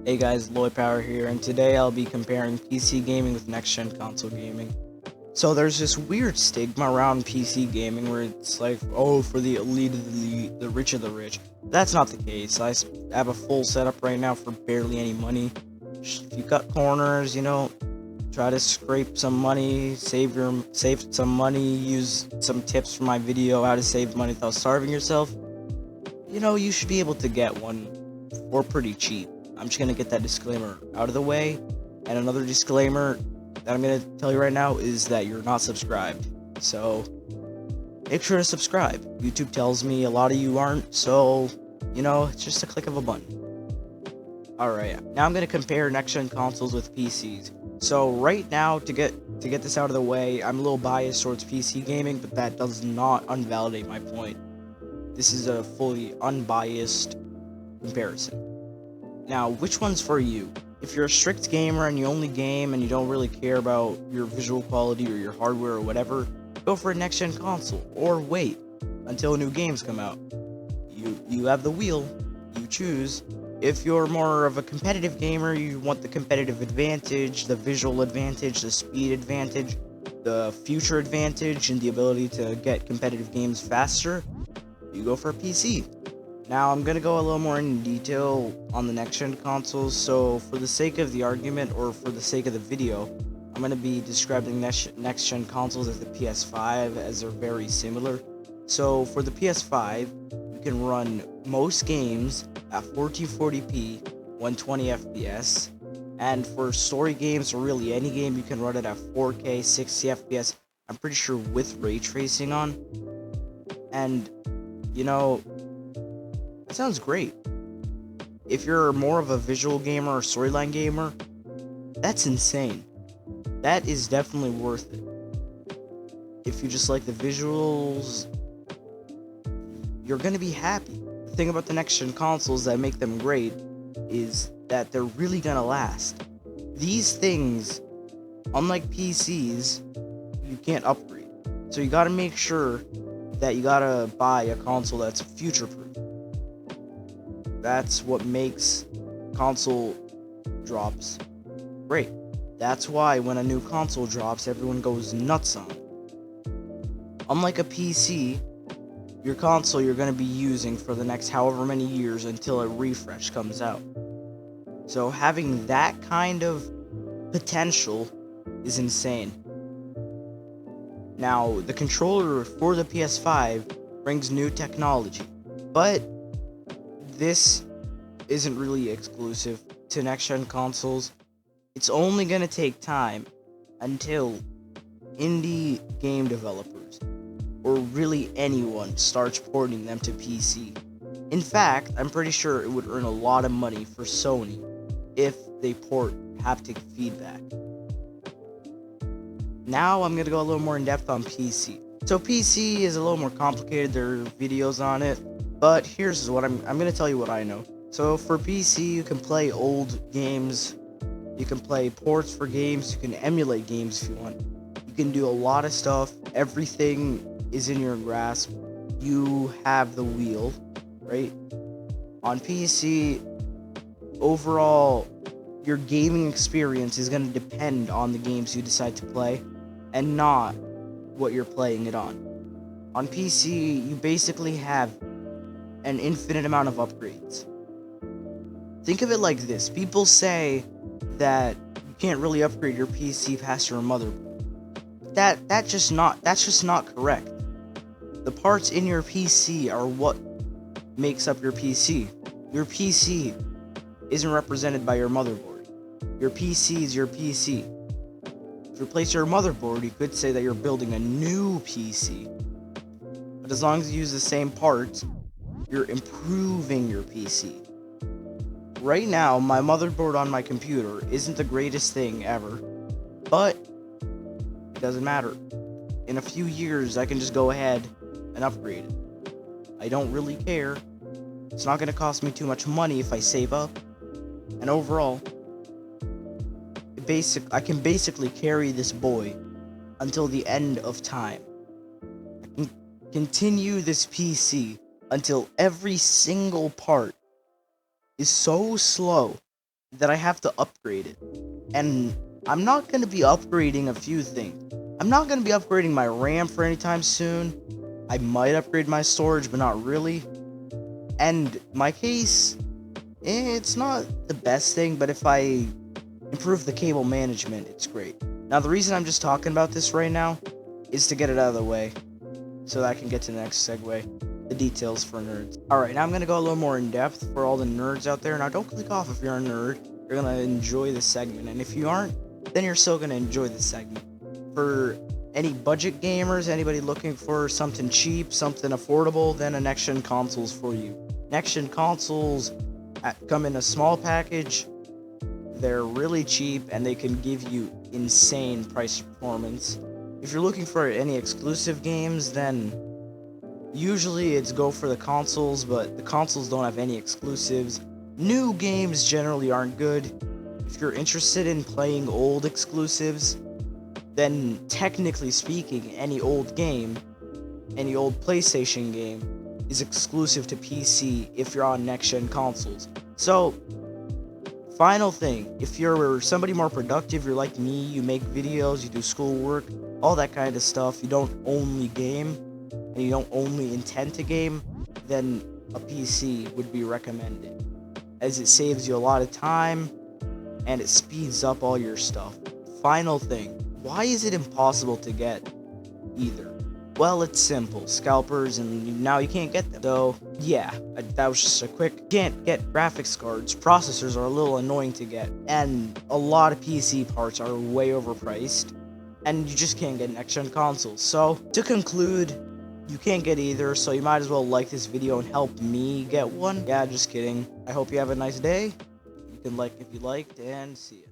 Hey guys, Lloyd Power here, and today I'll be comparing PC gaming with next-gen console gaming. So there's this weird stigma around PC gaming where it's like, oh, for the elite of the elite, the rich of the rich. That's not the case. Have a full setup right now for barely any money. If you cut corners, try to scrape some money, save some money, use some tips from my video how to save money without starving yourself. You should be able to get one for pretty cheap. I'm just gonna get that disclaimer out of the way. And another disclaimer that I'm gonna tell you right now is that you're not subscribed. So make sure to subscribe. YouTube tells me a lot of you aren't, so it's just a click of a button. Alright, now I'm gonna compare next-gen consoles with PCs. So right now, to get this out of the way, I'm a little biased towards PC gaming, but that does not invalidate my point. This is a fully unbiased comparison. Now, which one's for you? If you're a strict gamer and you only game and you don't really care about your visual quality or your hardware or whatever, go for a next-gen console, or wait until new games come out. You have the wheel, you choose. If you're more of a competitive gamer, you want the competitive advantage, the visual advantage, the speed advantage, the future advantage, and the ability to get competitive games faster, you go for a PC. Now I'm gonna go a little more in detail on the next-gen consoles, so for the sake of the argument, or for the sake of the video, I'm gonna be describing next-gen consoles as the PS5, as they're very similar. So for the PS5, you can run most games at 1440p, 120 FPS, and for story games, or really any game, you can run it at 4K, 60 FPS, I'm pretty sure with ray tracing on. And that sounds great. If you're more of a visual gamer or storyline gamer, that's insane. That is definitely worth it. If you just like the visuals, you're gonna be happy. The thing about the next-gen consoles that make them great is that they're really gonna last. These things, unlike PCs, you can't upgrade. So you gotta make sure that you gotta buy a console that's future-proof. That's what makes console drops great. That's why when a new console drops, everyone goes nuts on it. Unlike a PC, your console you're going to be using for the next however many years until a refresh comes out. So having that kind of potential is insane. Now, the controller for the PS5 brings new technology, but this isn't really exclusive to next-gen consoles. It's only gonna take time until indie game developers, or really anyone, starts porting them to PC. In fact, I'm pretty sure it would earn a lot of money for Sony if they port haptic feedback. Now I'm gonna go a little more in depth on PC. So PC is a little more complicated, there are videos on it, but here's what I'm gonna tell you what I know. So for PC, you can play old games, you can play ports for games, you can emulate games if you want. You can do a lot of stuff, everything is in your grasp. You have the wheel, right? On PC, overall, your gaming experience is gonna depend on the games you decide to play, and not what you're playing it on. On PC, you basically have an infinite amount of upgrades. Think of it like this. People say that you can't really upgrade your PC past your motherboard. That's just not correct. The parts in your PC are what makes up your PC. Your PC isn't represented by your motherboard. Your PC is your PC. If you replace your motherboard, you could say that you're building a new PC. But as long as you use the same parts, you're improving your PC. Right now, my motherboard on my computer isn't the greatest thing ever, but it doesn't matter. In a few years, I can just go ahead and upgrade it. I don't really care. It's not going to cost me too much money if I save up. And overall, I can basically carry this boy until the end of time. I can continue this PC until every single part is so slow that I have to upgrade it. And I'm not going to be upgrading a few things. I'm not going to be upgrading my RAM for any time soon. I might upgrade my storage, but not really. And my case, it's not the best thing, but if I improve the cable management, it's great. Now, the reason I'm just talking about this right now is to get it out of the way, so that I can get to the next segue, the details for nerds. Alright, now I'm going to go a little more in depth for all the nerds out there. Now, don't click off if you're a nerd. You're going to enjoy the segment, and if you aren't, then you're still going to enjoy the segment. For any budget gamers, anybody looking for something cheap, something affordable, then a next-gen console's for you. Next-gen consoles come in a small package. They're really cheap, and they can give you insane price performance. If you're looking for any exclusive games, then usually it's go for the consoles, but the consoles don't have any exclusives. New games generally aren't good. If you're interested in playing old exclusives, then technically speaking, any old game, any old PlayStation game, is exclusive to PC if you're on next-gen consoles. So, final thing, if you're somebody more productive, you're like me, you make videos, you do schoolwork, all that kind of stuff, you don't only game, and you don't only intend to game, then a PC would be recommended, as it saves you a lot of time, and it speeds up all your stuff. Final thing, why is it impossible to get either? Well, it's simple. Scalpers, and now you can't get them. So, yeah, that was just a quick... Can't get graphics cards. Processors are a little annoying to get. And a lot of PC parts are way overpriced. And you just can't get next-gen consoles. So, to conclude, you can't get either, so you might as well like this video and help me get one. Yeah, just kidding. I hope you have a nice day. You can like if you liked, and see ya.